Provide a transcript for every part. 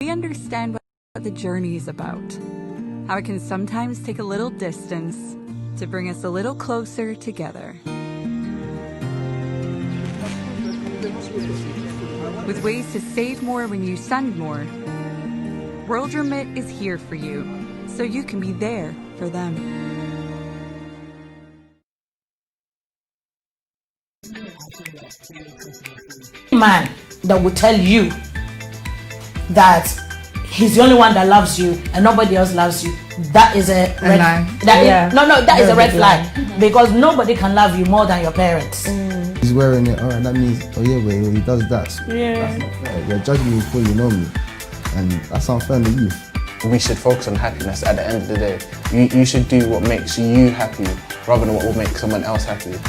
We understand what the journey is about, how it can sometimes take a little distance to bring us a little closer together. With ways to save more when you send more, World Remit is here for you, so you can be there for them. Man that will tell you that he's the only one that loves you and nobody else loves you, that is a red that is a red flag, because nobody can love you more than your parents. He's wearing it, alright, that means, oh yeah, well, he does that. That's not fair. You're judging me before you know me, and that's unfair on the youth. We should focus on happiness at the end of the day. You should do what makes you happy rather than what will make someone else happy.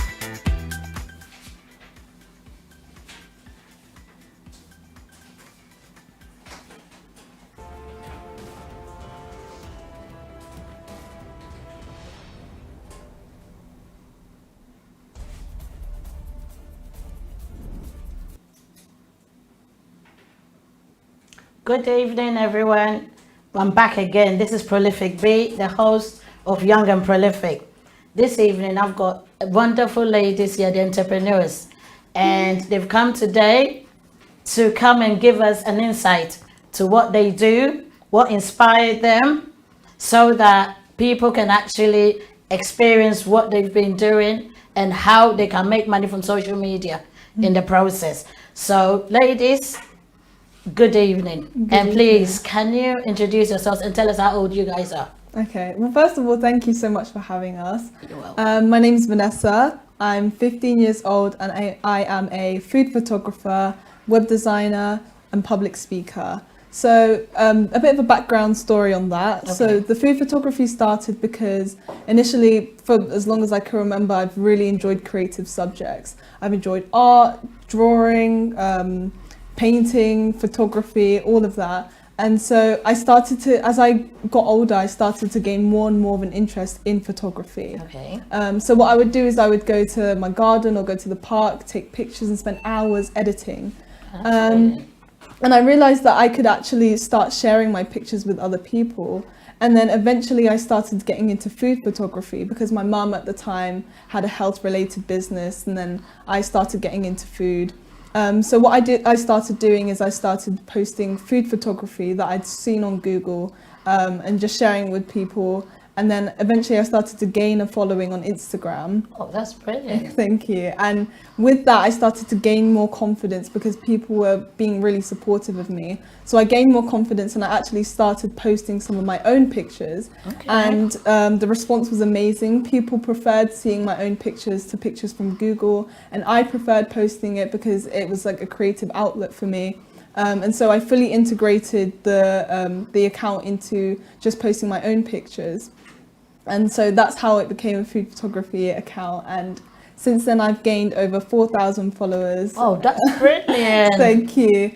Good evening, everyone. I'm back again. This is Prolific B, the host of Young and Prolific. This evening, I've got wonderful ladies here, the entrepreneurs, and they've come today to come and give us an insight to what they do, what inspired them, so that people can actually experience what they've been doing and how they can make money from social media in the process. So, ladies, good evening. And please, can you introduce yourselves and tell us how old you guys are? Okay, well, first of all, thank you so much for having us. You're welcome. My name's Vanessa. I'm 15 years old and I am a food photographer, web designer, and public speaker. So a bit of a background story on that. Okay. So the food photography started because initially, for as long as I can remember, I've really enjoyed creative subjects. I've enjoyed art, drawing, painting, photography, all of that. And so I started to, as I got older, I started to gain more and more of an interest in photography. Okay. So what I would do is I would go to my garden or go to the park, take pictures and spend hours editing. And I realized that I could actually start sharing my pictures with other people. And then eventually I started getting into food photography because my mum at the time had a health related business, and then I started getting into food. So what I started doing is I started posting food photography that I'd seen on Google and just sharing with people. And then eventually I started to gain a following on Instagram. Oh, that's brilliant. Thank you. And with that, I started to gain more confidence because people were being really supportive of me. So I gained more confidence and I actually started posting some of my own pictures. Okay. And the response was amazing. People preferred seeing my own pictures to pictures from Google. And I preferred posting it because it was like a creative outlet for me. And so I fully integrated the account into just posting my own pictures. And so that's how it became a food photography account. And since then I've gained over 4,000 followers. Oh, that's brilliant. Thank you,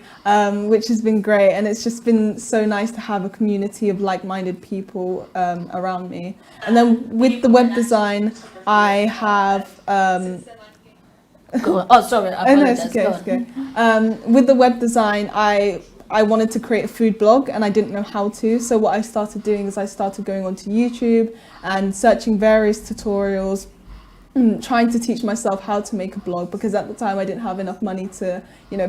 which has been great. And it's just been so nice to have a community of like-minded people around me. And then with the web design, I have... Go on. Oh, sorry, I apologize. No, it's okay. With the web design, I wanted to create a food blog and I didn't know how to. So what I started doing is I started going onto YouTube and searching various tutorials, trying to teach myself how to make a blog, because at the time I didn't have enough money to,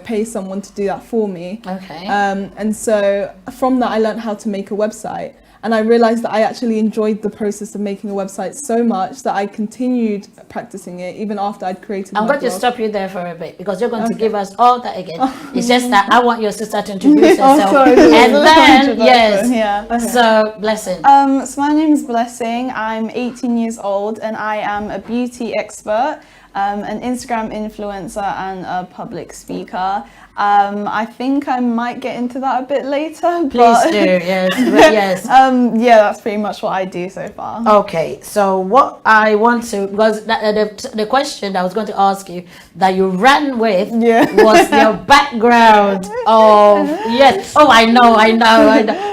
pay someone to do that for me. Okay. And so from that I learned how to make a website. And I realized that I actually enjoyed the process of making a website so much that I continued practicing it even after I'd created I'm my going to blog. stop you there for a bit because you're going to give us all that again. Oh. It's just that I want your sister to introduce Oh, herself. sorry. And then, yes. Yeah. Okay. So, Blessing. So my name is Blessing. I'm 18 years old and I am a beauty expert, an Instagram influencer and a public speaker. I think I might get into that a bit later. Please do, yes. Yes. Yeah, that's pretty much what I do so far. Okay, so what I want to, because the question that I was going to ask you that you ran with was your background of, yes. Oh, I know.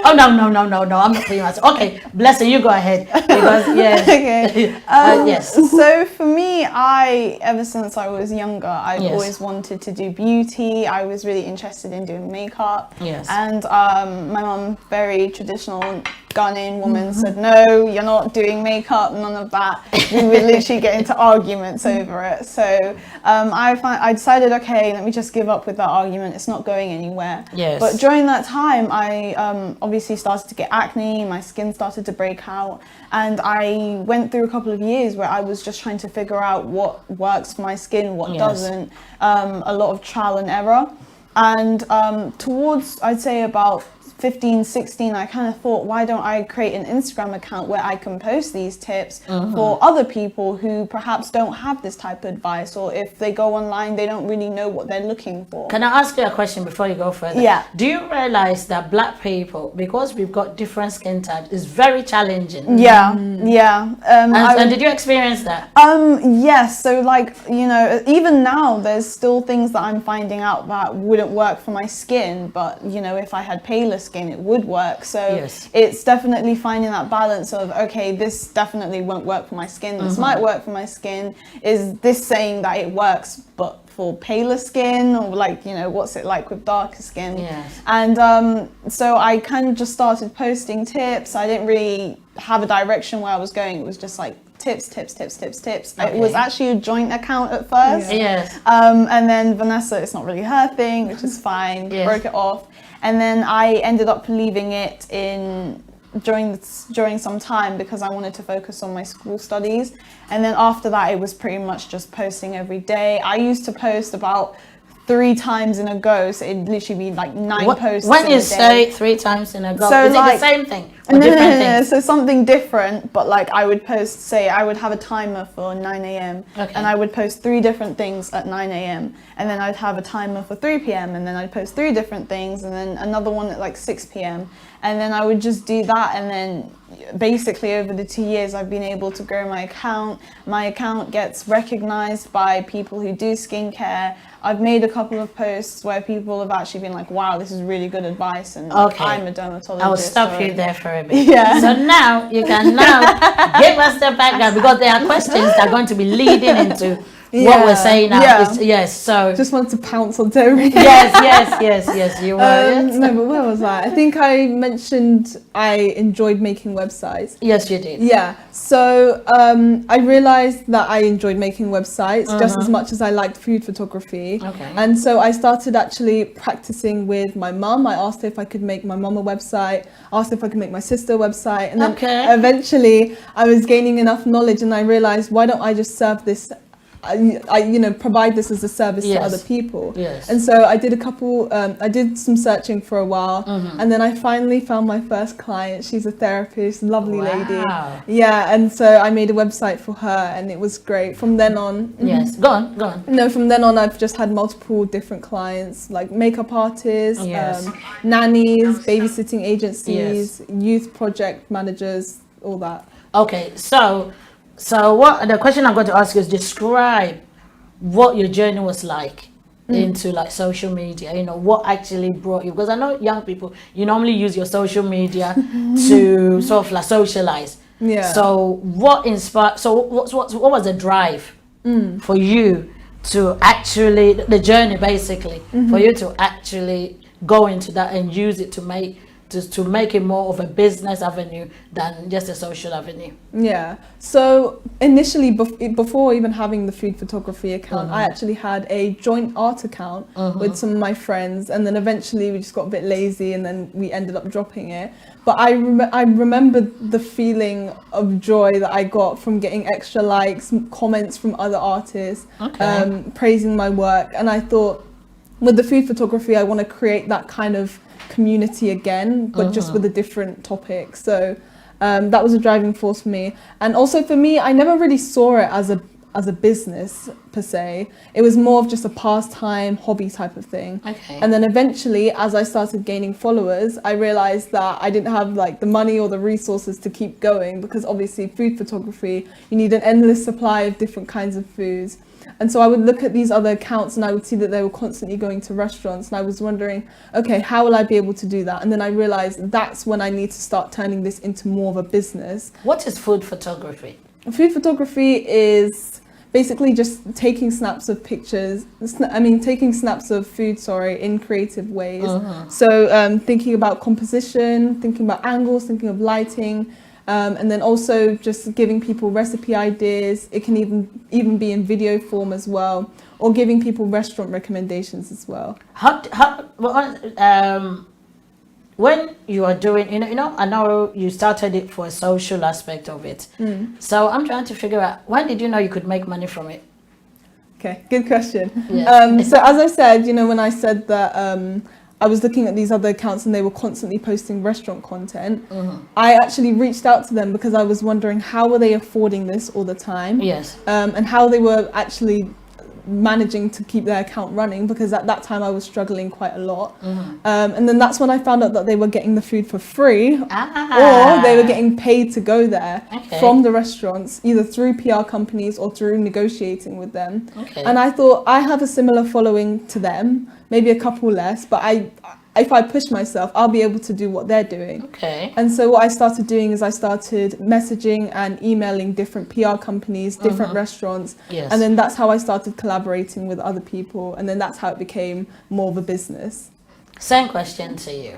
Oh, no, I'm not putting myself. Okay, Blessing, you go ahead. Because, yes. Okay. Yes. So for me, ever since I was younger, I've always wanted to do beauty. I was really interested in doing makeup. Yes. And my mum, very traditional Ghanaian woman, said, no, you're not doing makeup, none of that. We would literally get into arguments over it. So I decided, okay, let me just give up with that argument. It's not going anywhere. Yes. But during that time, I obviously started to get acne, my skin started to break out, and I went through a couple of years where I was just trying to figure out what works for my skin, what doesn't, a lot of trial and error. And towards, I'd say about 15, 16, I kind of thought, why don't I create an Instagram account where I can post these tips for other people who perhaps don't have this type of advice, or if they go online, they don't really know what they're looking for. Can I ask you a question before you go further? Yeah. Do you realize that black people, because we've got different skin types, is very challenging? Yeah, yeah. And did you experience that? Yes. So like, you know, even now there's still things that I'm finding out that wouldn't work for my skin, but you know, if I had paler skin, it would work. So Yes. it's definitely finding that balance of, okay, this definitely won't work for my skin. This might work for my skin. Is this saying that it works, but for paler skin, or like, you know, what's it like with darker skin? Yes. And so I kind of just started posting tips. I didn't really have a direction where I was going. It was just like tips. It was actually a joint account at first. Yes. And then Vanessa, it's not really her thing, which is fine. Yes. Broke it off. And then I ended up leaving it during some time because I wanted to focus on my school studies. And then after that, it was pretty much just posting every day. I used to post about 3 times in a go, so it'd literally be like 9 posts When in you a day. say 3 times in a go, So is like- it the same thing? Or No, different things? so something different, but like I would post, say I would have a timer for 9 a.m. Okay. and I would post 3 different things at 9 a.m. and then I'd have a timer for 3 p.m. and then I'd post 3 different things and then another one at like 6 p.m. and then I would just do that, and then basically over the 2 years I've been able to grow my account. My account gets recognized by people who do skincare. I've made a couple of posts where people have actually been like, wow, this is really good advice, and Okay. I'm a dermatologist. I will stop so- you there for a bit. Yeah. So now you can give us the background, because there are questions that are going to be leading into what Yeah. we're saying now. Yeah. Yes. So Just wanted to pounce onto everything. yes. You were. No, but where was I? I think I mentioned I enjoyed making websites. Yes, you did. Yeah, so I realized that I enjoyed making websites just as much as I liked food photography. Okay. And so I started actually practicing with my mum. I asked her if I could make my mum a website, asked if I could make my sister a website. And then Okay. eventually I was gaining enough knowledge and I realized, why don't I just serve this, provide this as a service to Yes. other people. Yes. And so I did I did some searching for a while, and then I finally found my first client. She's a therapist, lovely lady. Wow. Yeah, and so I made a website for her, and it was great. From then on, Yes. Go on. no, from then on, I've just had multiple different clients, like makeup artists, Yes. nannies, babysitting agencies, youth project managers, all that. Okay. So what the question I'm going to ask you is, describe what your journey was like into like social media. You know, what actually brought you, because I know young people, you normally use your social media to sort of like socialize. Yeah. So what inspired? So what was the drive for you to actually, the journey basically, for you to actually go into that and use it to make it more of a business avenue than just a social avenue? Yeah. So initially, before even having the food photography account, I actually had a joint art account with some of my friends, and then eventually we just got a bit lazy, and then we ended up dropping it. But I remember the feeling of joy that I got from getting extra likes, comments from other artists, praising my work, and I thought, with the food photography, I want to create that kind of community again, but just with a different topic. So that was a driving force for me. And also for me, I never really saw it as a business per se. It was more of just a pastime, hobby type of thing. Okay. And then eventually, as I started gaining followers, I realized that I didn't have like the money or the resources to keep going, because obviously food photography, you need an endless supply of different kinds of foods. And so I would look at these other accounts and I would see that they were constantly going to restaurants, and I was wondering, okay, how will I be able to do that? And then I realized that's when I need to start turning this into more of a business. What is food photography? Food photography is basically just taking snaps of pictures, taking snaps of food, in creative ways. So thinking about composition, thinking about angles, thinking of lighting, and then also just giving people recipe ideas. It can even be in video form as well, or giving people restaurant recommendations as well. When you are doing, I know you started it for a social aspect of it. So I'm trying to figure out, when did you know you could make money from it? Okay, good question. Yes. So as I said, when I said that I was looking at these other accounts and they were constantly posting restaurant content, I actually reached out to them because I was wondering how were they affording this all the time? Yes. And how they were actually managing to keep their account running, because at that time I was struggling quite a lot. And then that's when I found out that they were getting the food for free, or they were getting paid to go there from the restaurants, either through PR companies or through negotiating with them. And I thought, I have a similar following to them, maybe a couple less, but if I push myself, I'll be able to do what they're doing. And so what I started doing is I started messaging and emailing different PR companies, different restaurants. And then that's how I started collaborating with other people. And then that's how it became more of a business. Same question to you.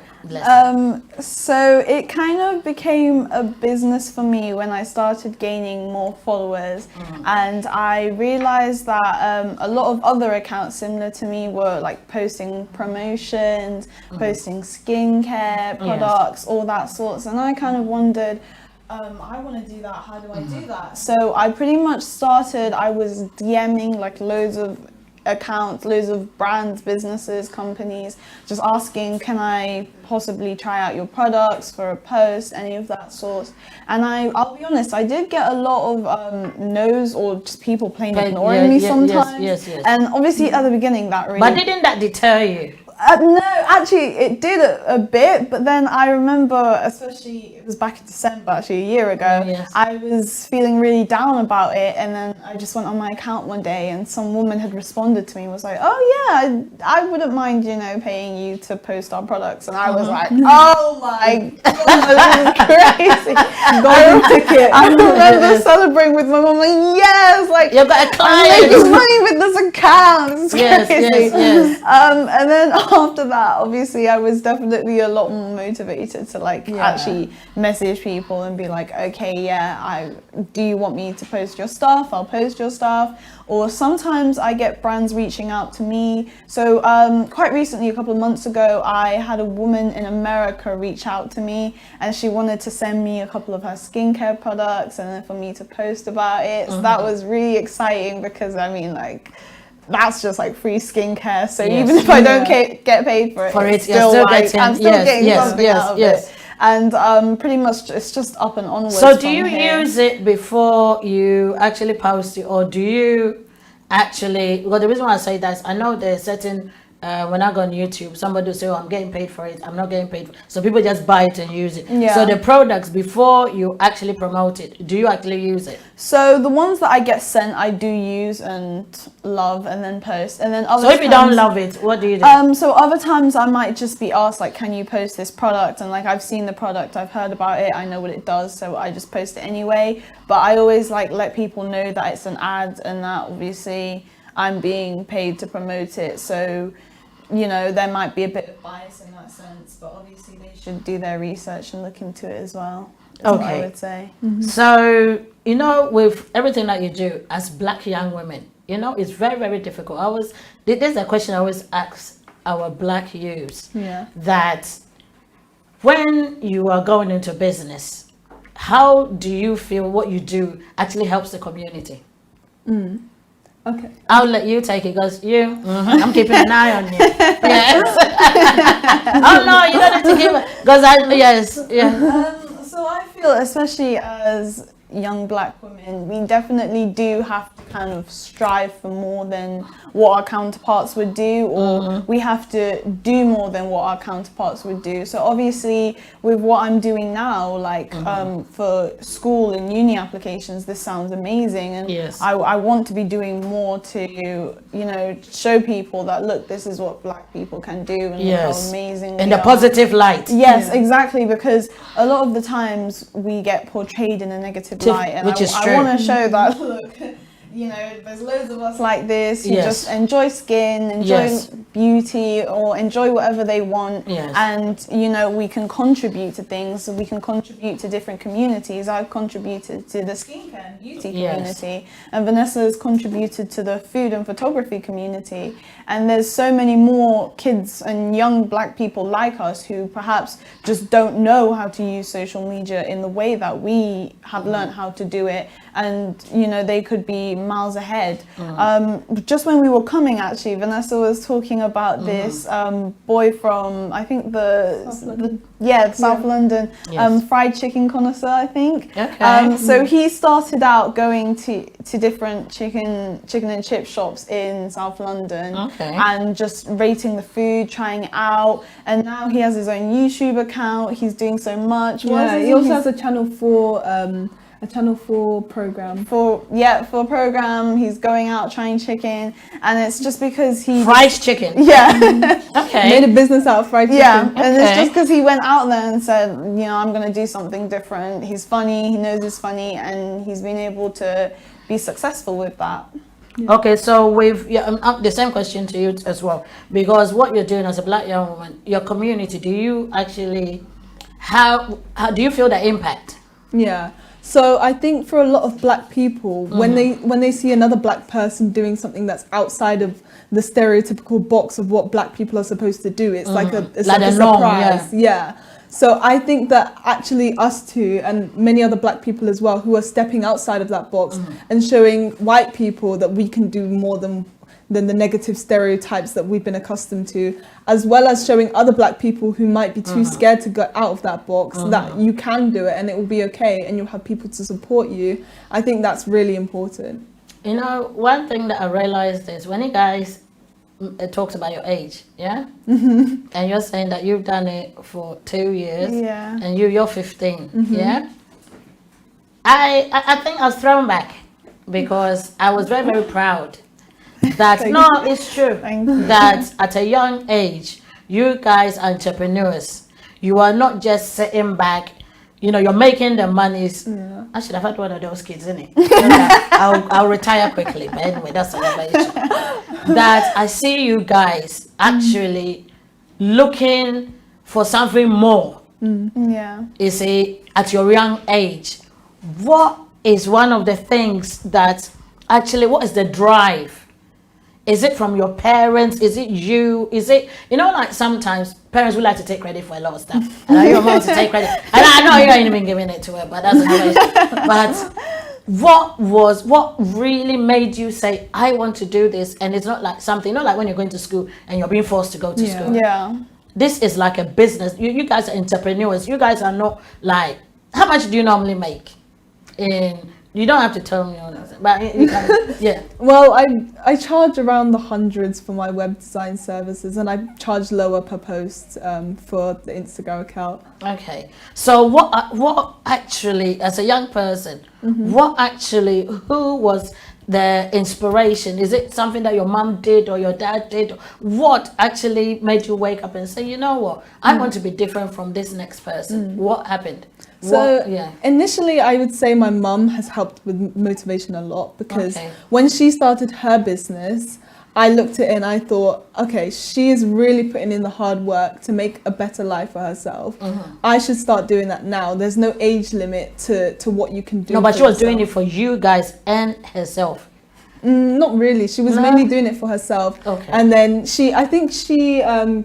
So it kind of became a business for me when I started gaining more followers, and I realized that a lot of other accounts similar to me were like posting promotions, posting skincare products, all that sorts, and I kind of wondered, I want to do that, how do I do that? So I pretty much started, I was DMing like loads of accounts, loads of brands, businesses, companies, just asking, can I possibly try out your products for a post, any of that sort. And I'll be honest, I did get a lot of no's, or just people plain ignoring me sometimes. Yes. And obviously at the beginning that really... But didn't that deter you? No, actually it did a bit, but then I remember, especially it was back in December, actually a year ago, I was feeling really down about it, and then I just went on my account one day and some woman had responded to me and was like, oh yeah, I wouldn't mind, paying you to post our products. And I was like, oh my god, this is crazy. Golden ticket. I remember celebrating with my mom, like, yes, like, you've got a client. I'm making money with this account. It's crazy. Yes. And then after that, obviously, I was definitely a lot more motivated to actually message people and be like, okay, do you want me to post your stuff? I'll post your stuff. Or sometimes I get brands reaching out to me. So quite recently, a couple of months ago, I had a woman in America reach out to me, and she wanted to send me a couple of her skincare products and then for me to post about it. So that was really exciting, because that's just like free skincare. So even if I don't get paid for it, I'm still getting something out of it. And pretty much it's just up and onwards. So do you use it before you actually post it, or do you actually, well, the reason why I say that is I know there's certain, when I go on YouTube, somebody will say, oh, I'm getting paid for it, I'm not getting paid for it. So people just buy it and use it. So the products, before you actually promote it, do you actually use it? So the ones that I get sent, I do use and love and then post. And then other So if you don't love it, what do you do? So other times I might just be asked, like, can you post this product? And I've seen the product, I've heard about it, I know what it does, so I just post it anyway. But I always let people know that it's an ad and that obviously I'm being paid to promote it. So there might be a bit of bias in that sense, but obviously they should do their research and look into it as well. That's what I would say. So, with everything that you do as Black young women, it's very, very difficult. There's a question I always ask our Black youths, that when you are going into business, how do you feel what you do actually helps the community? Okay. I'll let you take it, because I'm keeping an eye on you. Yes. Oh no, you don't need to give it, because So I feel, especially as young Black women, we definitely do have to kind of strive for more than what our counterparts would do, or we have to do more than what our counterparts would do. So obviously with what I'm doing now, for school and uni applications, this sounds amazing, and I want to be doing more to show people that, look, this is what Black people can do, and look how amazing in the positive light. Exactly, because a lot of the times we get portrayed in a negative light, and I want to show that, look, you know, there's loads of us like this who Yes. just enjoy skin, enjoy Yes. beauty, or enjoy whatever they want. Yes. And, you know, we can contribute to things. We can contribute to different communities. I've contributed to the skincare and beauty Yes. community. And Vanessa has contributed to the food and photography community. And there's so many more kids and young black people like us who perhaps just don't know how to use social media in the way that we have learned how to do it. And, you know, they could be miles ahead. Just when we were coming, actually, Vanessa was talking about this boy from, I think South London, Yes. fried chicken connoisseur, I think. Okay. So he started out going to different chicken and chip shops in South London Okay. and just rating the food, trying it out. And now he has his own YouTube account. He's doing so much. What Yeah, is he it? also He's- has a Channel 4 program. for a program. He's going out trying chicken, and it's just because he Fried chicken. yeah Okay. Made a business out of fried chicken. yeah, and it's Okay. just because he went out there and said, you know, I'm gonna do something different. He's funny. He knows he's funny, and he's been able to be successful with that. Okay, so with the same question to you as well, because what you're doing as a black young woman, your community, do you actually how do you feel the impact? Yeah. So I think for a lot of black people, when they see another black person doing something that's outside of the stereotypical box of what black people are supposed to do, it's like a Like a norm, surprise. Yeah. So I think that actually us two and many other black people as well who are stepping outside of that box and showing white people that we can do more than the negative stereotypes that we've been accustomed to, as well as showing other black people who might be too scared to get out of that box that you can do it and it will be okay and you'll have people to support you. I think that's really important. You know, one thing that I realized is when you guys talks about your age, yeah, and you're saying that you've done it for 2 years, Yeah. and you're 15, yeah. I think I was thrown back because I was very, very proud that no, it's true Thank you. that at a young age you guys are entrepreneurs. You are not just sitting back, you know, you're making the monies. I should have had one of those kids, innit? I'll retire quickly, but anyway, that's another issue. That I see you guys actually looking for something more. Yeah. You see, at your young age, what is one of the things that actually, what is the drive? Is it from your parents? Is it you? Is it, you know, like sometimes parents would like to take credit for a lot of stuff. And I your mom to take credit. And I know you ain't even giving it to her, but that's another issue. But what really made you say, I want to do this? And it's not like something, not like when you're going to school and you're being forced to go to school. Yeah. This is like a business. You guys are entrepreneurs. You guys are not like, how much do you normally make? You don't have to tell me all this, but you can, yeah. Well, I charge around the hundreds for my web design services and I charge lower per post for the Instagram account. Okay. So what actually, as a young person, who was the inspiration? Is it something that your mom did or your dad did? What actually made you wake up and say, you know what, I want to be different from this next person? What happened? So Yeah. initially I would say my mum has helped with motivation a lot because Okay. when she started her business, I looked at it and I thought, okay, she is really putting in the hard work to make a better life for herself. I should start doing that now. There's no age limit to what you can do. No, but for she was doing it yourself. for you guys and herself. Not really. She was No? mainly doing it for herself. Okay. And then I think she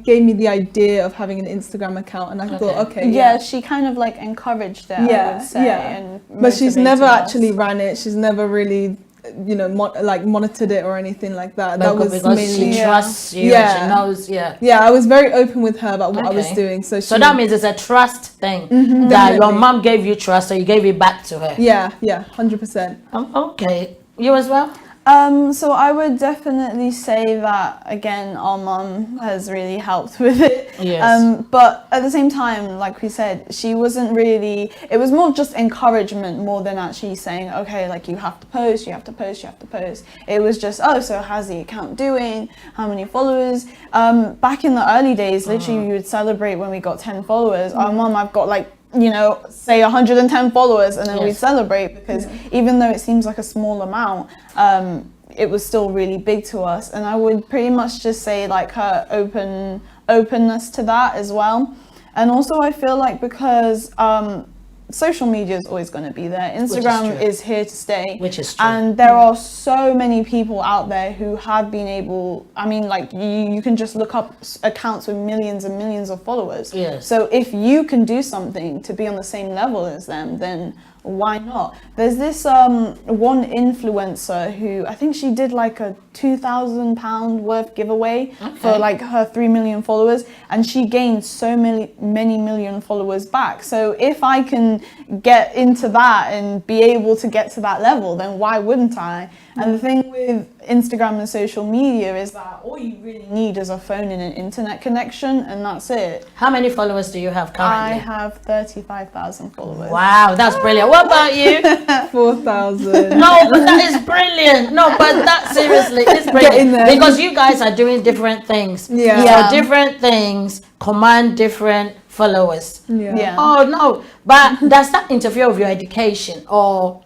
gave me the idea of having an Instagram account and I thought, okay, Yeah, she kind of like encouraged it, I Yeah, would say. yeah. And But she's motivated never us. actually ran it. She's never really, you know, monitored it or anything like that. That was Because mainly. she trusts you, Yeah. she knows, yeah. Yeah, I was very open with her about what I was Okay. doing. So So that means it's a trust thing that your Definitely. mom gave you trust, so you gave it back to her. Yeah, 100%. Okay. You as well? So I would definitely say that again, our mum has really helped with it. Yes. But at the same time, like we said, she wasn't really. It was more just encouragement more than actually saying, okay, like you have to post, you have to post, you have to post. It was just, oh, so how's the account doing? How many followers? Back in the early days, literally, we would celebrate when we got 10 followers. Our mum, I've got like you know, say 110 followers, and then we'd Yes. celebrate, because even though it seems like a small amount, it was still really big to us. And I would pretty much just say like her openness to that as well. And also I feel like because social media is always going to be there. Instagram true. is here to stay. Which is true. And there are so many people out there who have been able, I mean, like you can just look up accounts with millions and millions of followers. Yes. So if you can do something to be on the same level as them, then why not? There's this one influencer who, I think she did like a £2,000 worth giveaway for like her 3 million followers, and she gained so many million followers back. So if I can get into that and be able to get to that level, then why wouldn't I? And the thing with Instagram and social media is that all you really need is a phone and an internet connection, and that's it. How many followers do you have I currently? have 35,000 followers. Wow, that's brilliant. What about you? 4,000. No, but that is brilliant. No, but that seriously is in brilliant there. because you guys are doing different things. Yeah. Yeah. So different things command different followers. Yeah. Oh no, but does that interfere with your education or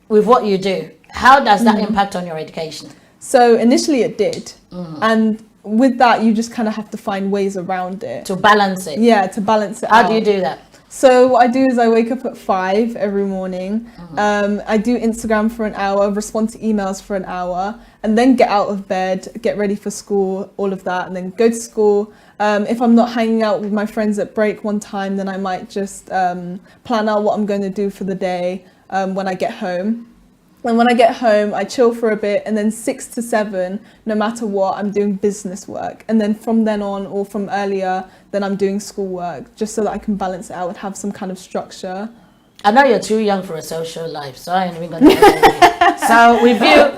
with what you do? How does that impact on your education? So initially it did. And with that, you just kind of have to find ways around it. To balance it. Yeah, to balance it How out. do you do that? So what I do is I wake up at 5 every morning. I do Instagram for an hour, respond to emails for an hour, and then get out of bed, get ready for school, all of that, and then go to school. If I'm not hanging out with my friends at break one time, then I might just plan out what I'm going to do for the day when I get home. And when I get home, I chill for a bit, and then 6 to 7, no matter what, I'm doing business work. And then from then on, or from earlier, then I'm doing schoolwork, just so that I can balance it out and have some kind of structure. I know you're too young for a social life, so I ain't even going to get So with you,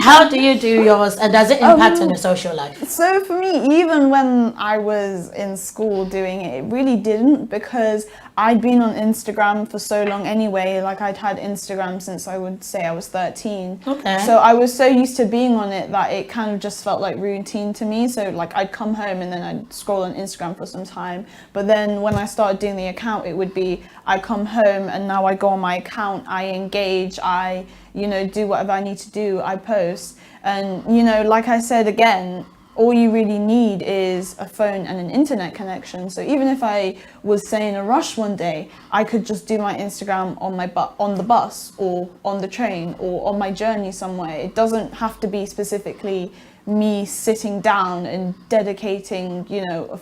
how do you do yours, and does it impact on your social life? So for me, even when I was in school doing it, it really didn't, because I'd been on Instagram for so long anyway. Like I'd had Instagram since I would say I was 13. Okay. So I was so used to being on it that it kind of just felt like routine to me. So like I'd come home and then I'd scroll on Instagram for some time. But then when I started doing the account, it would be I come home and now I go on my account, I engage, I, you know, do whatever I need to do, I post. And, you know, like I said again, all you really need is a phone and an internet connection. So even if I was, say, in a rush one day, I could just do my Instagram on on the bus or on the train or on my journey somewhere. It doesn't have to be specifically me sitting down and dedicating, you know, a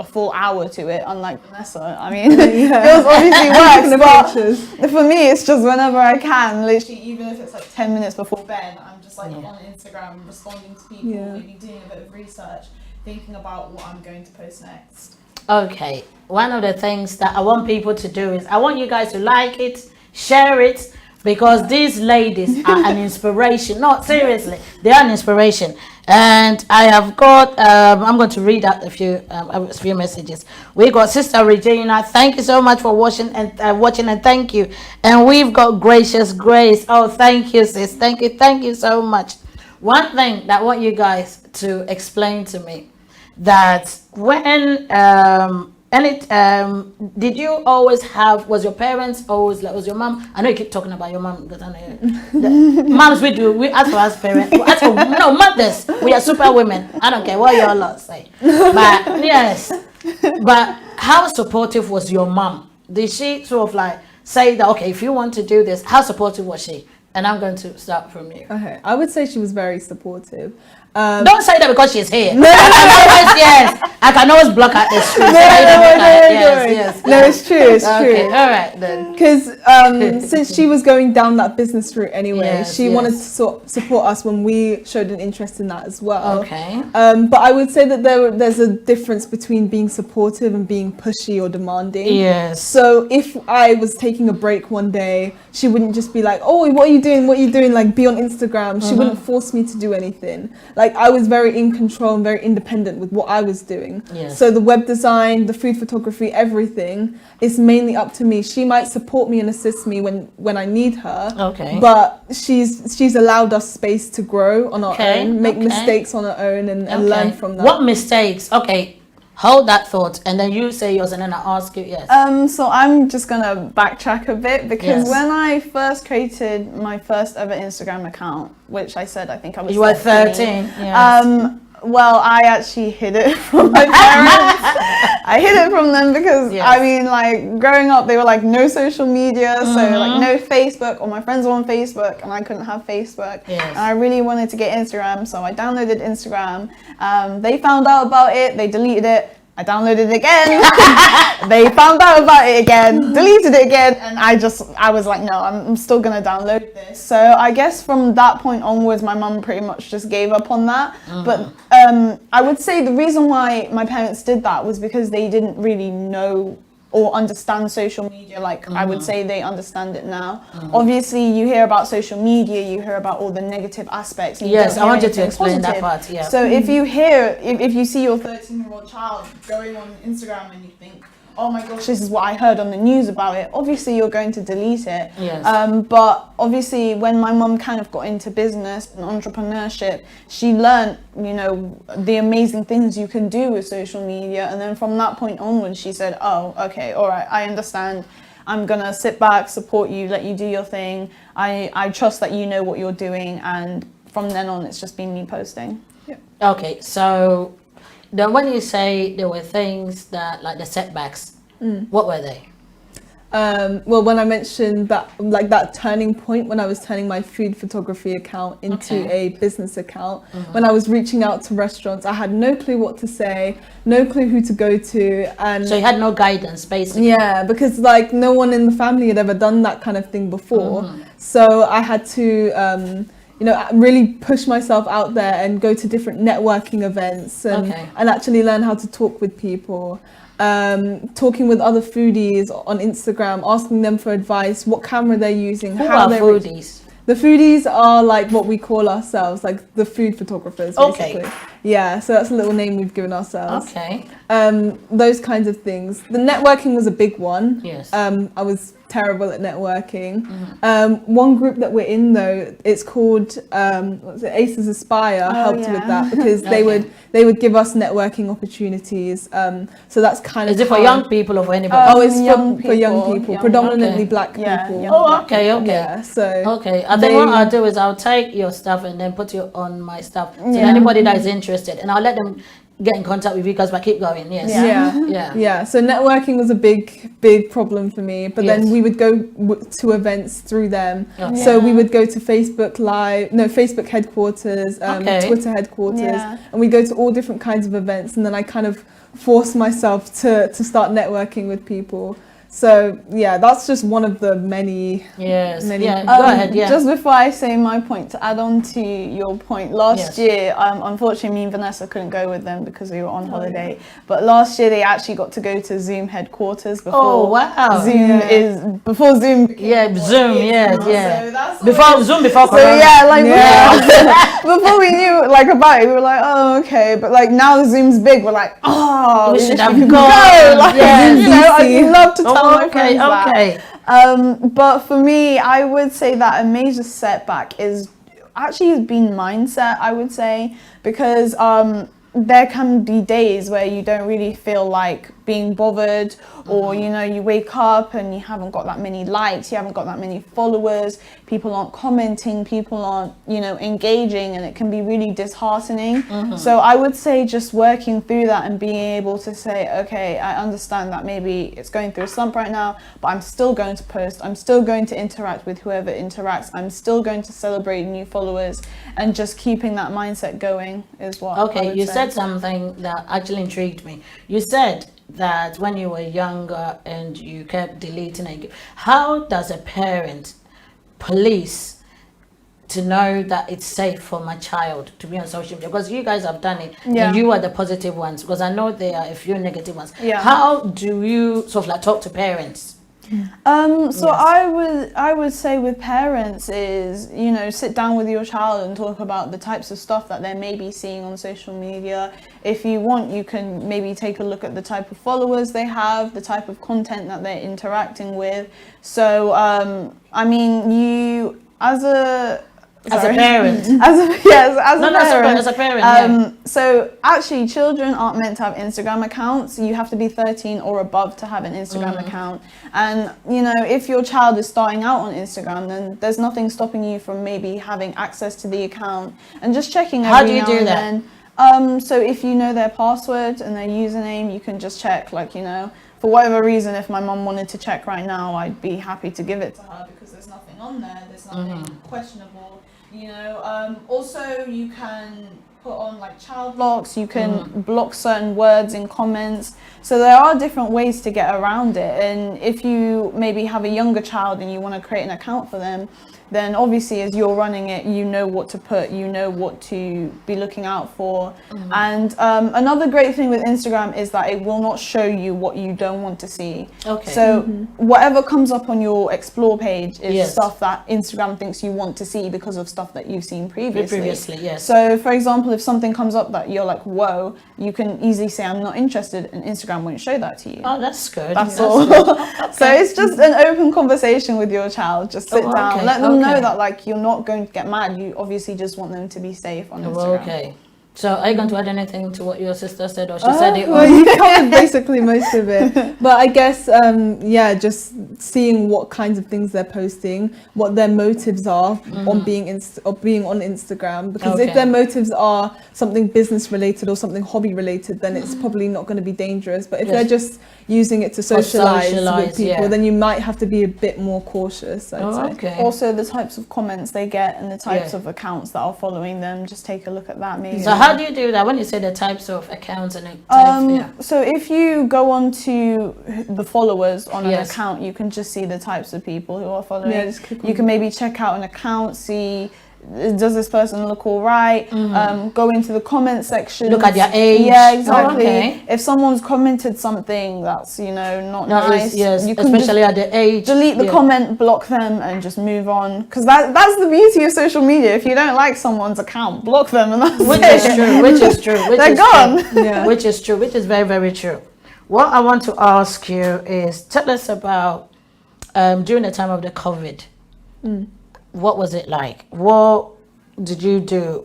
full hour to it, unlike Vanessa. I mean, it obviously works, but for me, it's just whenever I can, literally, even if it's like 10 minutes before bed, I'm just like on Instagram responding to people, maybe doing a bit of research, thinking about what I'm going to post next. Okay, one of the things that I want people to do is I want you guys to like it, share it, because these ladies are an inspiration. No, seriously, they are an inspiration. And I have got, I'm going to read out a few messages. We got Sister Regina. Thank you so much for watching and thank you. And we've got Gracious Grace. Oh, thank you, sis. Thank you so much. One thing that I want you guys to explain to me, that when did you always have, was your parents always like, was your mom, I know you keep talking about your mom because I know moms, we ask for us parents, we ask for mothers, we are super women, I don't care what your lot say, but yes, but how supportive was your mom? Did she sort of like say that, okay, if you want to do this, how supportive was she? And I'm going to start from you. Okay, I would say she was very supportive. Don't say that because she's here. I can always block out the street. No, it's true. It's Okay, true. all right then. Because since she was going down that business route anyway, she wanted to support us when we showed an interest in that as well. Okay. But I would say that there's a difference between being supportive and being pushy or demanding. Yes. So if I was taking a break one day, she wouldn't just be like, "Oh, what are you doing? What are you doing?" Like, be on Instagram. She wouldn't force me to do anything. Like, I was very in control and very independent with what I was doing. Yes. So the web design, the food photography, everything is mainly up to me. She might support me and assist me when I need her. Okay. But she's allowed us space to grow on our own, make Okay. mistakes on our own, and learn from that. What mistakes? Okay. Hold that thought, and then you say yours, and then I ask you. Yes. So I'm just gonna backtrack a bit because Yes. when I first created my first ever Instagram account, which I said I think I was You were 13. Yes. Well, I actually hid it from my parents. I hid it from them because Yes. I mean, like growing up, they were like no social media, so like no Facebook. All my friends were on Facebook, and I couldn't have Facebook. Yes. And I really wanted to get Instagram, so I downloaded Instagram. They found out about it. They deleted it. I downloaded it again. They found out about it again, deleted it again, and I was like, no, I'm still gonna download this. So I guess from that point onwards, my mum pretty much just gave up on that. But I would say the reason why my parents did that was because they didn't really know or understand social media like I would say they understand it now. Obviously, you hear about social media, you hear about all the negative aspects. And you Yes, don't I hear want you to anything explain that positive. part, yeah. So if you hear, if you see your 13-year-old child going on Instagram and you think, oh my gosh, this is what I heard on the news about it, obviously you're going to delete it. Yes. But obviously when my mum kind of got into business and entrepreneurship, she learned, you know, the amazing things you can do with social media. And then from that point onwards, she said, oh, okay, all right, I understand. I'm gonna sit back, support you, let you do your thing. I trust that you know what you're doing. And from then on, it's just been me posting. Okay, so then when you say there were things that, like the setbacks, what were they? Well, when I mentioned that, like that turning point when I was turning my food photography account into a business account, when I was reaching out to restaurants, I had no clue what to say, no clue who to go to, and So you had no guidance, basically. yeah, because like no one in the family had ever done that kind of thing before. So I had to, you know, really push myself out there and go to different networking events and actually learn how to talk with people. Talking with other foodies on Instagram, asking them for advice, what camera they're using, Who how are they're foodies? The foodies are like what we call ourselves, like the food photographers, basically. Okay. Yeah, so that's a little name we've given ourselves. Okay. Those kinds of things. The networking was a big one. Yes. I was terrible at networking. One group that we're in though, it's called what's it, Aces Aspire, helped with that because they would give us networking opportunities. So that's kind Is of it for how- young people or for anybody? Oh, it's Young for young people, people, young- predominantly okay. black Yeah, people. young Oh, okay, okay. Yeah, so Okay, I think what I'll do is I'll take your stuff and then put you on my stuff. So anybody that is interested, and I'll let them get in contact with you guys, but keep going. Yes. Yeah. So networking was a big problem for me. But Yes. then we would go to events through them. Okay. So we would go to Facebook headquarters, Okay. Twitter headquarters, Yeah. and we go to all different kinds of events. And then I kind of forced myself to start networking with people. So yeah, that's just one of the many. Yes. Many- Yeah. Go ahead. Yeah. Just before I say my point, to add on to your point, last Yes. year, unfortunately, me and Vanessa couldn't go with them because we were on holiday. But last year, they actually got to go to Zoom headquarters before. Oh, wow. Before Zoom. became Yeah, what Zoom. it is Yes. now. Yeah. So that's Before always- Zoom, before So Corona. yeah, like Yeah. before we knew like about it, we were like, oh okay. But like now the Zoom's big, we're like, oh, We should have could gone. Like, Yes. you know, I'd love to tell my Oh, friends okay. that. Okay. But for me, I would say that a major setback is actually has been mindset, I would say, because there can be days where you don't really feel like being bothered, or you know, you wake up and you haven't got that many likes, you haven't got that many followers, people aren't commenting, people aren't, you know, engaging, and it can be really disheartening. So I would say just working through that and being able to say, okay, I understand that maybe it's going through a slump right now, but I'm still going to post, I'm still going to interact with whoever interacts, I'm still going to celebrate new followers, and just keeping that mindset going is what I Okay, would you say. said something that actually intrigued me. You said that when you were younger and you kept deleting it, how does a parent police to know that it's safe for my child to be on social media? Because you guys have done it, Yeah. and you are the positive ones, because I know there are a few negative ones. Yeah. How do you sort of like talk to parents? So I would say with parents is, you know, sit down with your child and talk about the types of stuff that they're maybe seeing on social media. If you want, you can maybe take a look at the type of followers they have, the type of content that they're interacting with. So I mean, you as a As a Sorry. parent. As No, a no, sorry, parent. as a parent, yeah. So actually, children aren't meant to have Instagram accounts. You have to be 13 or above to have an Instagram account. And you know, if your child is starting out on Instagram, then there's nothing stopping you from maybe having access to the account and just checking every How do you now do and that? then. So if you know their password and their username, you can just check, like, you know, for whatever reason, if my mum wanted to check right now, I'd be happy to give it to her because there's nothing on there, there's nothing questionable, you know. Also, you can put on like child locks, you can block certain words in comments. So there are different ways to get around it. And if you maybe have a younger child and you want to create an account for them, then obviously as you're running it, you know what to put, you know what to be looking out for. And another great thing with Instagram is that it will not show you what you don't want to see. Okay. So whatever comes up on your explore page is Yes. stuff that Instagram thinks you want to see because of stuff that you've seen previously. Previously, yes. So for example, if something comes up that you're like, whoa, you can easily say I'm not interested, and Instagram won't show that to you. Oh, that's good. That's all. So it's just an open conversation with your child. Just sit down, let them know that like you're not going to get mad. You obviously just want them to be safe on Instagram. Okay. So are you going to add anything to what your sister said, or she said it? Well, you covered basically most of it. But I guess, yeah, just seeing what kinds of things they're posting, what their motives are on being on Instagram. Because if Okay. their motives are something business related or something hobby related, then it's probably not going to be dangerous. But if they're just using it to socialize with people, yeah. then you might have to be a bit more cautious, I'd say. Okay. Also, the types of comments they get and the types Yeah. of accounts that are following them, just take a look at that maybe. So how do you do that when you say the types of accounts and the types? Yeah. So if you go on to the followers on an Yes. account, you can just see the types of people who are following. Yeah, just click You on can maybe check out an account, see does this person look all right? Go into the comment section. Look at their age. Yeah, exactly. Oh, okay. If someone's commented something that's, you know, not nice, yes, you can especially just at the age. delete the yeah. comment, block them, and just move on. Because that's the beauty of social media. If you don't like someone's account, block them, and that's Which it. is true. Which is true. Which They're is gone. True. Yeah. Which is true. Which is very, very true. What I want to ask you is, tell us about during the time of the COVID. What was it like? What did you do?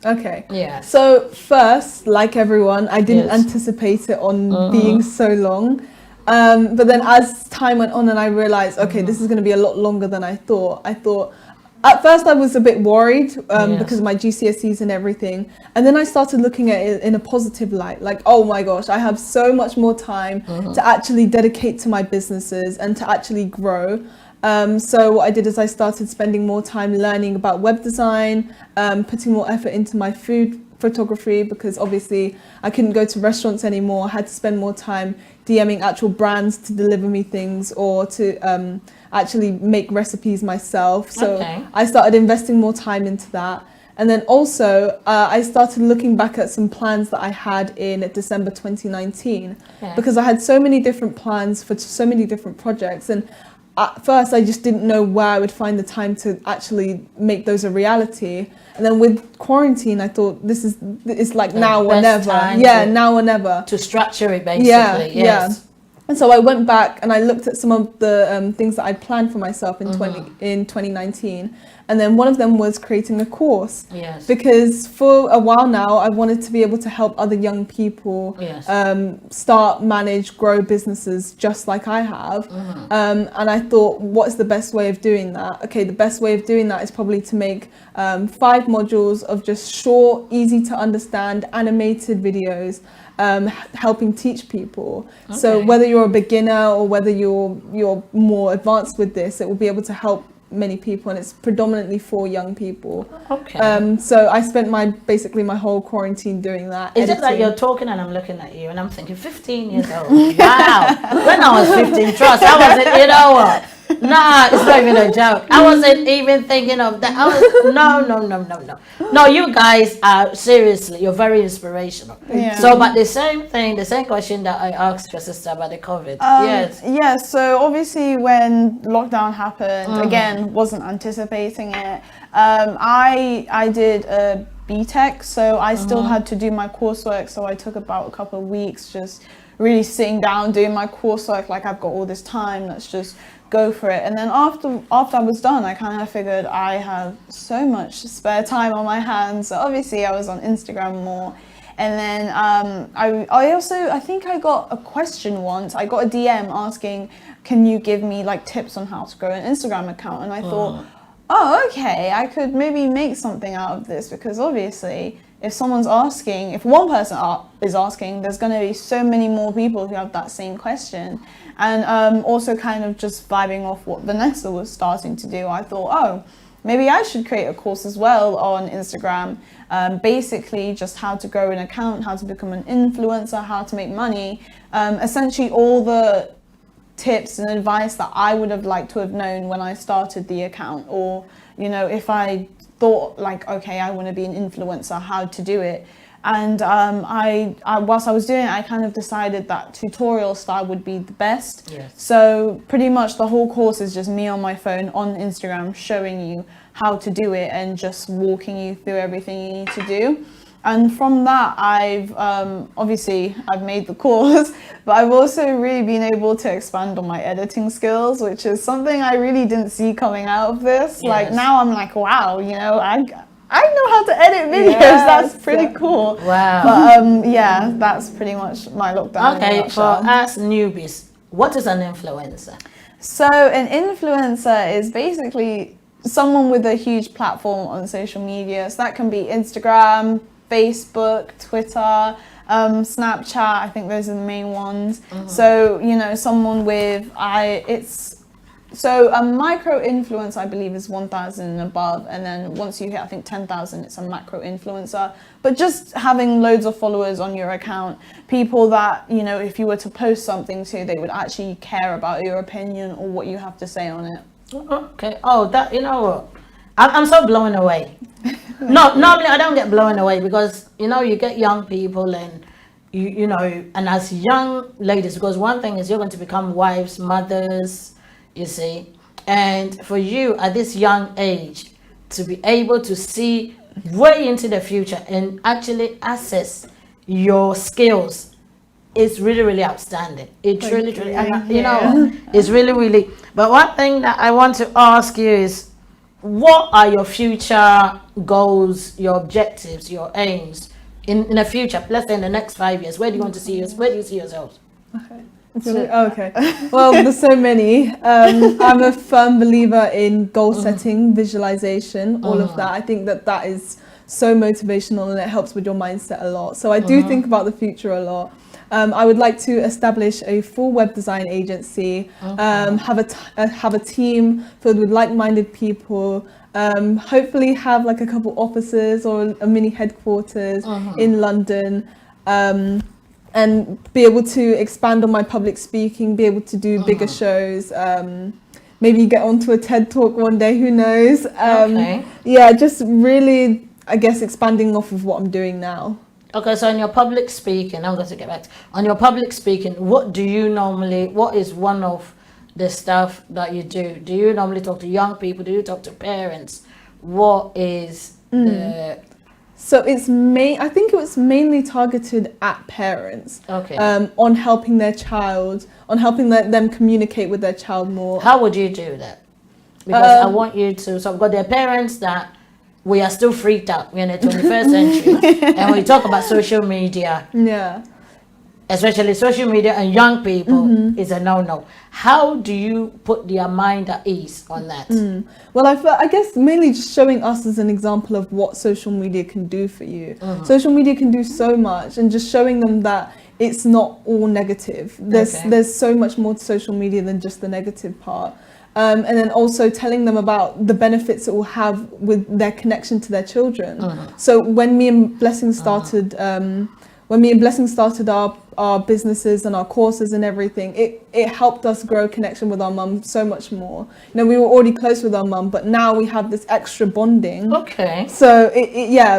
Okay. Yeah. So first, like everyone, I didn't Yes. anticipate it on being so long. But then as time went on and I realized, okay, this is going to be a lot longer than I thought. At first I was a bit worried Yes. because of my GCSEs and everything. And then I started looking at it in a positive light. Like, oh my gosh, I have so much more time to actually dedicate to my businesses and to actually grow. So what I did is I started spending more time learning about web design, putting more effort into my food photography, because obviously I couldn't go to restaurants anymore. I had to spend more time DMing actual brands to deliver me things, or to actually make recipes myself. So Okay. I started investing more time into that. And then also I started looking back at some plans that I had in December 2019, Yeah. because I had so many different plans for so many different projects. And at first I just didn't know where I would find the time to actually make those a reality. And then with quarantine, I thought it's like The now or best never. time Yeah, to- now or never. To structure it, basically. Yes. And so I went back and I looked at some of the things that I'd planned for myself in 2019, and then one of them was creating a course. Yes. Because for a while now, I wanted to be able to help other young people Yes. start, manage, grow businesses just like I have. And I thought, what's the best way of doing that? Okay, the best way of doing that is probably to make 5 modules of just short, easy to understand animated videos, helping teach people. So Okay. whether you're a beginner or whether you're more advanced with this, it will be able to help many people, and it's predominantly for young people. Okay. So I spent basically my whole quarantine doing that. Is it like editing. you're talking and I'm looking at you and I'm thinking 15 years old? Wow. When I was 15, trust, I wasn't, you know what? Nah, it's not even a joke. I wasn't even thinking of that. No. No, you guys are seriously, you're very inspirational. Yeah. So, but the same question that I asked your sister about the COVID. Yes. Yeah, so obviously when lockdown happened, again, wasn't anticipating it. I did a BTEC, so I still had to do my coursework, so I took about a couple of weeks just really sitting down doing my coursework. Like, I've got all this time, let's just go for it. And then after I was done, I kind of figured I have so much spare time on my hands. So obviously I was on Instagram more. And then I think I got a question once. I got a DM asking, can you give me like tips on how to grow an Instagram account? And I thought, oh, okay, I could maybe make something out of this, because obviously if someone's asking, if one person is asking, there's going to be so many more people who have that same question. And also kind of just vibing off what Vanessa was starting to do, I thought, oh, maybe I should create a course as well on Instagram. Basically just how to grow an account, how to become an influencer, how to make money. Essentially all the tips and advice that I would have liked to have known when I started the account, or, you know, if I thought like, okay, I want to be an influencer, how to do it. And I whilst I was doing it, I kind of decided that tutorial style would be the best. Yes. So pretty much the whole course is just me on my phone on Instagram showing you how to do it and just walking you through everything you need to do. And from that, I've obviously I've made the course, but I've also really been able to expand on my editing skills, which is something I really didn't see coming out of this. Yes. Like now I'm like, wow, you know, I know how to edit videos. Yes. That's pretty cool. Wow. But yeah, that's pretty much my lockdown. in a Okay, for nutshell. us newbies, what is an influencer? So an influencer is basically someone with a huge platform on social media. So that can be Instagram, Facebook, Twitter, Snapchat. I think those are the main ones. So, you know, someone with so a micro influencer, I believe, is 1,000 and above, and then once you hit, I think 10,000, it's a macro influencer. But just having loads of followers on your account, people that, you know, if you were to post something to, they would actually care about your opinion or what you have to say on it. Okay. Oh, that, you know what? I'm so blown away. No, normally I don't get blown away because, you know, you get young people and you know, and as young ladies, because one thing is you're going to become wives, mothers, you see, and for you at this young age to be able to see way into the future and actually assess your skills is really, really outstanding. It truly, and, you know, it's really, really. But one thing that I want to ask you is, what are your future goals, your objectives, your aims in the future? Let's say in the next 5 years, where do you want to see yourself? Where do you see yourselves? Okay. Well, there's so many. I'm a firm believer in goal setting, visualization, all of that. I think that is so motivational and it helps with your mindset a lot. So I do think about the future a lot. I would like to establish a full web design agency, have a team filled with like-minded people, hopefully have like a couple offices or a mini headquarters in London, and be able to expand on my public speaking, be able to do bigger shows, maybe get onto a TED Talk one day, who knows. Yeah, just really, I guess, expanding off of what I'm doing now. Okay, so on your public speaking, I'm going to get back on your public speaking. What is one of the stuff that you do? Do you normally talk to young people? Do you talk to parents? What is the... So I think it was mainly targeted at parents. Okay. On helping their child, on helping them communicate with their child more. How would you do that? Because I want you to, so I've got their parents that we are still freaked out. We're in the 21st century. And when we talk about social media, Yeah. especially social media and young people, is a no-no. How do you put their mind at ease on that? Well, I guess mainly just showing us as an example of what social media can do for you. Social media can do so much, and just showing them that it's not all negative. There's so much more to social media than just the negative part. And then also telling them about the benefits it will have with their connection to their children. So when me and Blessing started, our businesses and our courses and everything, it helped us grow a connection with our mum so much more. You know, we were already close with our mum, but now we have this extra bonding. Okay. So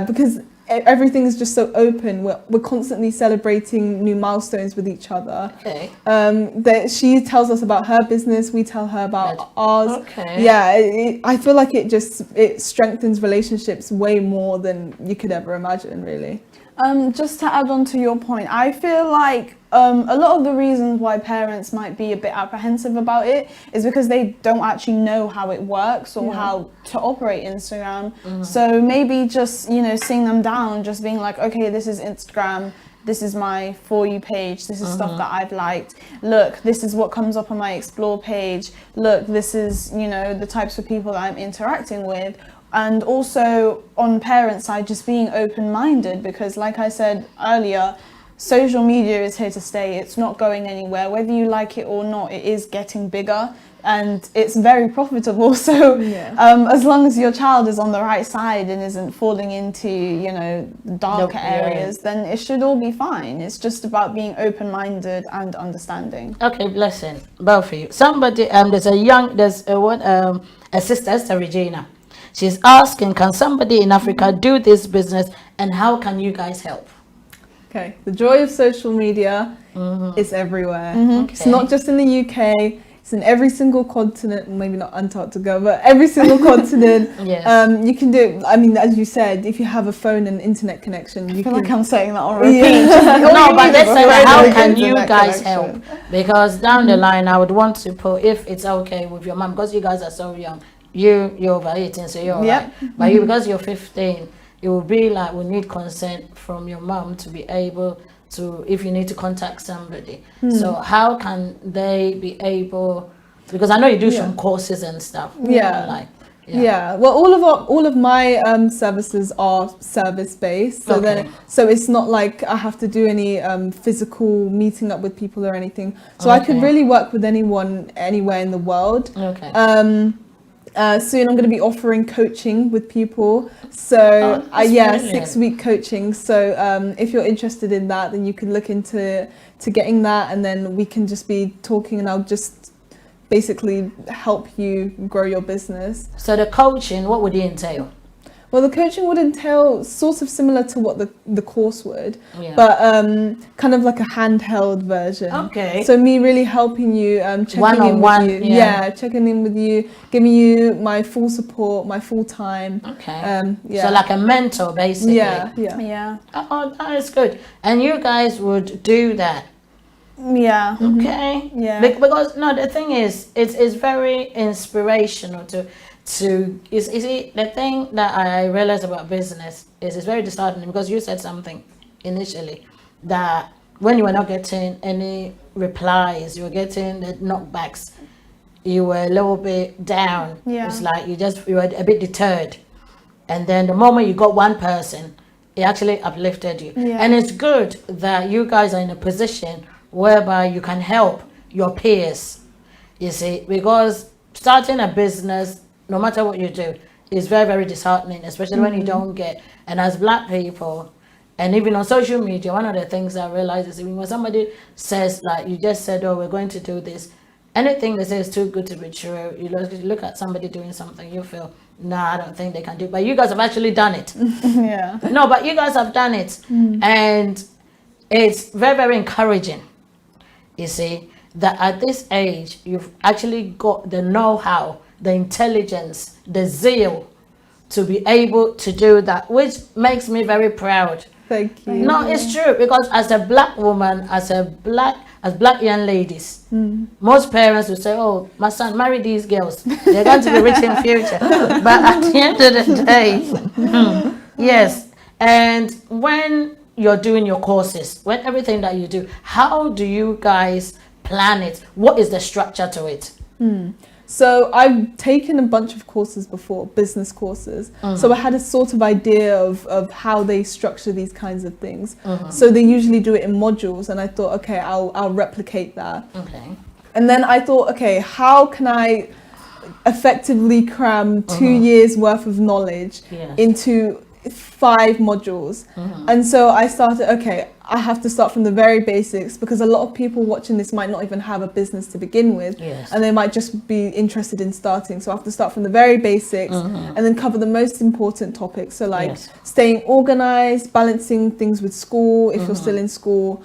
because everything is just so open. We're constantly celebrating new milestones with each other. Okay. That she tells us about her business, we tell her about ours. Okay. Yeah, I feel like it strengthens relationships way more than you could ever imagine, really. Just to add on to your point, I feel like a lot of the reasons why parents might be a bit apprehensive about it is because they don't actually know how it works or how to operate Instagram. So maybe just, you know, sitting them down, just being like, okay, this is Instagram. This is my For You page. This is stuff that I've liked. Look, this is what comes up on my Explore page. Look, this is, you know, the types of people that I'm interacting with. And also on parents' side, just being open-minded, because like I said earlier, social media is here to stay. It's not going anywhere. Whether you like it or not, it is getting bigger and it's very profitable. So as long as your child is on the right side and isn't falling into, you know, darker areas, then it should all be fine. It's just about being open-minded and understanding. Okay, blessing, both of you. Somebody, there's a sister, Esther Regina. She's asking, can somebody in Africa do this business and how can you guys help? Okay, the joy of social media is everywhere. It's not just in the UK, it's in every single continent, maybe not Antarctica, but every single continent. You can do it. I mean, as you said, if you have a phone and internet connection, you feel can... like I'm saying that on repeat. No, but let's say, how can you internet guys connection. help? Because down the line, I would want to put, if it's okay with your mom, because you guys are so young, you're over 18, so you're right. But you, because you're 15, it will be like we need consent from your mom to be able to, if you need to contact somebody. So how can they be able, because I know you do some courses and stuff. Well, all of my services are service based, so then it's not like I have to do any physical meeting up with people or anything. So I could really work with anyone anywhere in the world. Soon I'm going to be offering coaching with people. So 6-week coaching. So if you're interested in that, then you can look into getting that, and then we can just be talking, and I'll just basically help you grow your business. So the coaching, what would it entail? Well, the coaching would entail sort of similar to what the course would, but kind of like a handheld version. Okay. So me really helping you, checking in with you. Checking in with you, giving you my full support, my full time. Okay. So like a mentor, basically. Yeah. Oh, that is good. And you guys would do that. Yeah. Okay. Yeah. Because no, the thing is, it's very inspirational to you see, the thing that I realized about business is it's very disheartening, because you said something initially that when you were not getting any replies, you were getting the knockbacks, you were a little bit down. It's like you were a bit deterred, and then the moment you got one person, it actually uplifted you. And it's good that you guys are in a position whereby you can help your peers, you see, because starting a business, no matter what you do, is very, very disheartening, especially when you don't get. And as Black people, and even on social media, one of the things I realize is when somebody says, like you just said, oh, we're going to do this, anything they say is too good to be true. You look at somebody doing something, you feel, nah, I don't think they can do it. But you guys have actually done it. No, but you guys have done it. And it's very, very encouraging, you see, that at this age, you've actually got the know-how, the intelligence, the zeal to be able to do that, which makes me very proud. Thank you. No, it's true, because as a Black woman, as Black young ladies, most parents will say, oh, my son, marry these girls. They're going to be rich in future. But at the end of the day, yes. And when you're doing your courses, when everything that you do, how do you guys plan it? What is the structure to it? So I've taken a bunch of courses before, business courses. So I had a sort of idea of how they structure these kinds of things. So they usually do it in modules, and I thought, okay, I'll replicate that. Okay. And then I thought, okay, how can I effectively cram 2 years worth of knowledge into 5 modules? And so I started, okay, I have to start from the very basics, because a lot of people watching this might not even have a business to begin with, and they might just be interested in starting. So I have to start from the very basics and then cover the most important topics. So like staying organized, balancing things with school if you're still in school,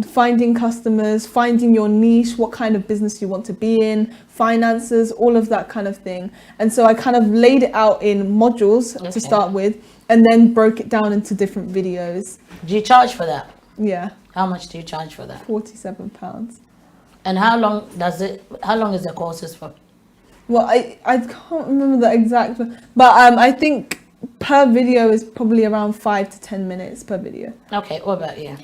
finding customers, finding your niche, what kind of business you want to be in, finances, all of that kind of thing. And so I kind of laid it out in modules to start with, and then broke it down into different videos. Do you charge for that? Yeah, How much do you charge for that? £47. And how long is the courses for? Well, I can't remember the exact, but I think per video is probably around 5 to 10 minutes per video. Okay, what about you?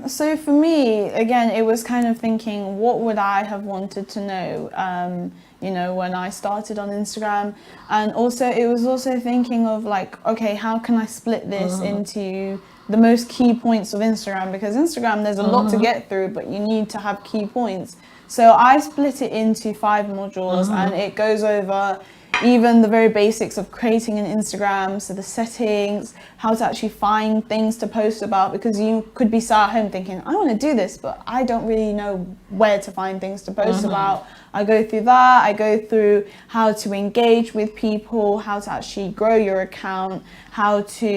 So for me, again, it was kind of thinking, what would I have wanted to know, you know, when I started on Instagram? And also, it was also thinking of like, okay, how can I split this into the most key points of Instagram? Because Instagram, there's a lot to get through, but you need to have key points. So I split it into 5 modules, and it goes over even the very basics of creating an Instagram, so the settings, how to actually find things to post about, because you could be sat at home thinking, I want to do this, but I don't really know where to find things to post about. I go through that. I go through how to engage with people, how to actually grow your account, how to,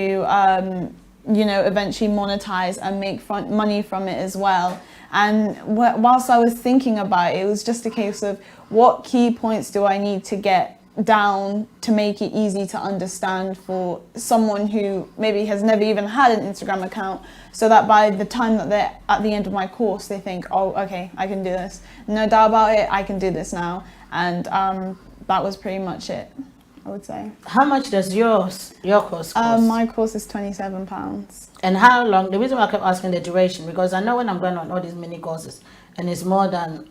you know, eventually monetize and make money from it as well. And whilst I was thinking about it, it was just a case of what key points do I need to get down to make it easy to understand for someone who maybe has never even had an Instagram account, so that by the time that they're at the end of my course, they think, oh, okay, I can do this. No doubt about it, I can do this now. And that was pretty much it, I would say. How much does your course cost? My course is £27. And how long? The reason why I kept asking the duration, because I know when I'm going on all these mini courses and it's more than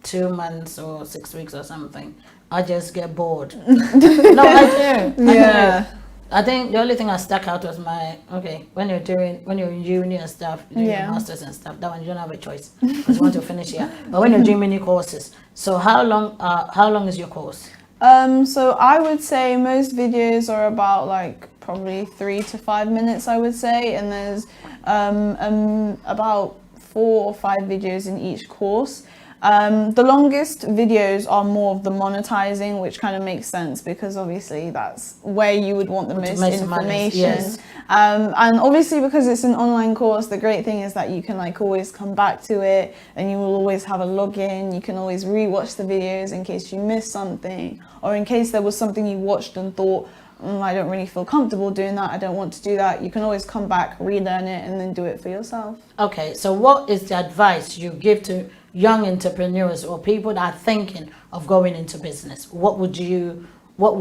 2 months or 6 weeks or something, I just get bored. No, I do. Yeah. I think the only thing I stuck out was when you're in uni and stuff, doing your masters and stuff, that one you don't have a choice because you want to finish here. But when you're doing mini courses, so how long is your course? So I would say most videos are about like probably 3 to 5 minutes, I would say, and there's about 4 or 5 videos in each course. The longest videos are more of the monetizing, which kind of makes sense because obviously that's where you would want the most information. Yes. And obviously because it's an online course, the great thing is that you can like always come back to it, and you will always have a login. You can always rewatch the videos in case you missed something, or in case there was something you watched and thought, I don't really feel comfortable doing that, I don't want to do that. You can always come back, relearn it, and then do it for yourself. Okay, so what is the advice you give to young entrepreneurs or people that are thinking of going into business? What would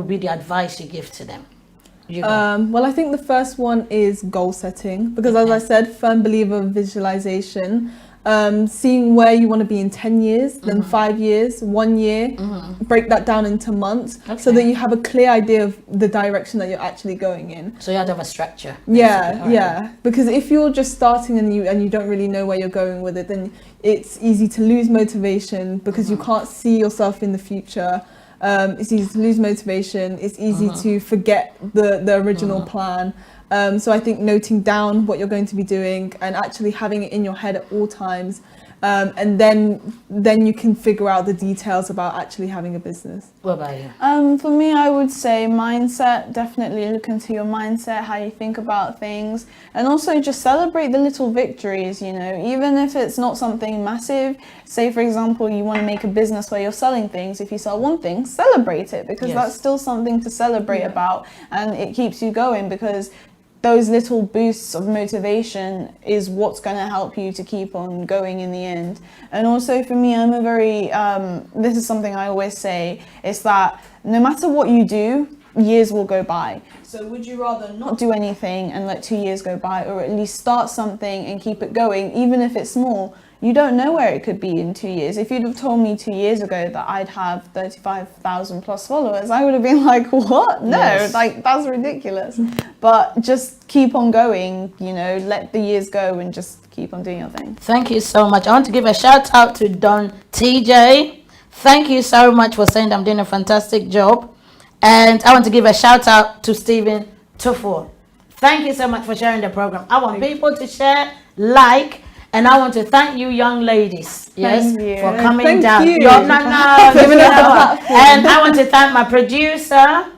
be the advice you give to them? Well, I think the first one is goal setting, because as I said, firm believer of visualization. Seeing where you want to be in 10 years, then 5 years, 1 year, break that down into months, so that you have a clear idea of the direction that you're actually going in. So you have to have a structure. Yeah. Because if you're just starting and you don't really know where you're going with it, then it's easy to lose motivation because you can't see yourself in the future. It's easy to lose motivation. It's easy to forget the original plan. So I think noting down what you're going to be doing and actually having it in your head at all times, and then you can figure out the details about actually having a business. What about you? For me, I would say mindset. Definitely look into your mindset, how you think about things, and also just celebrate the little victories, you know, even if it's not something massive. Say, for example, you want to make a business where you're selling things. If you sell one thing, celebrate it, because that's still something to celebrate about, and it keeps you going, because those little boosts of motivation is what's going to help you to keep on going in the end. And also for me, I'm a very, this is something I always say, is that no matter what you do, years will go by. So would you rather not do anything and let 2 years go by, or at least start something and keep it going, even if it's small? You don't know where it could be in 2 years. If you'd have told me 2 years ago that I'd have 35,000 plus followers, I would have been like, what? No, like that's ridiculous. But just keep on going, you know, let the years go and just keep on doing your thing. Thank you so much. I want to give a shout out to Don TJ. Thank you so much for saying I'm doing a fantastic job. And I want to give a shout out to Stephen Tufor. Thank you so much for sharing the program. I want people to share, like, and I want to thank you, young ladies, for coming down. You. Giving it up. And I want to thank my producer,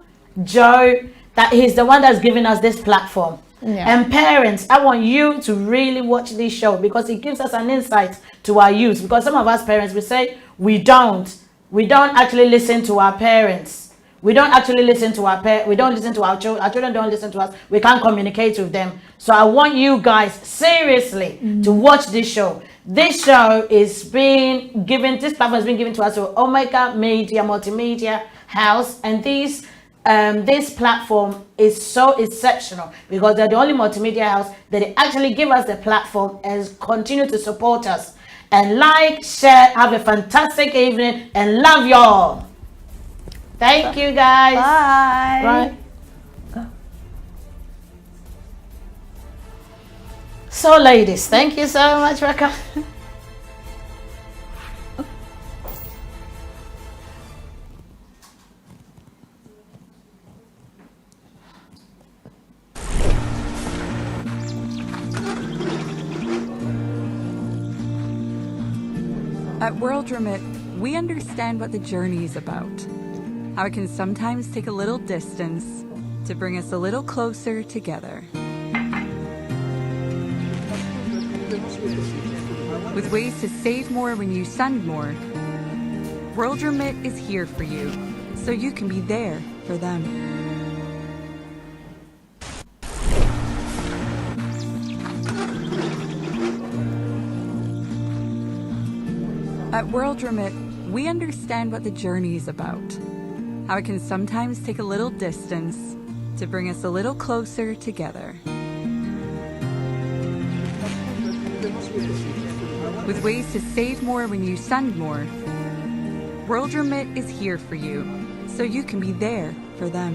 Joe, that he's the one that's giving us this platform. Yeah. And parents, I want you to really watch this show because it gives us an insight to our youth. Because some of us parents, we say we don't actually listen to our parents. We don't actually listen to we don't listen to our children. Our children don't listen to us. We can't communicate with them. So I want you guys seriously to watch this show. This show is being given, this platform is being given to us through Omega Media Multimedia House, and this platform is so exceptional because they're the only multimedia house that they actually give us the platform and continue to support us. And like, share, have a fantastic evening, and love y'all. Thank you guys. Bye. Right. So ladies, thank you so much for coming. At World Remit, we understand what the journey is about. How it can sometimes take a little distance to bring us a little closer together. With ways to save more when you send more, World Remit is here for you, so you can be there for them. At World Remit, we understand what the journey is about. How it can sometimes take a little distance to bring us a little closer together. With ways to save more when you send more, World Remit is here for you, so you can be there for them.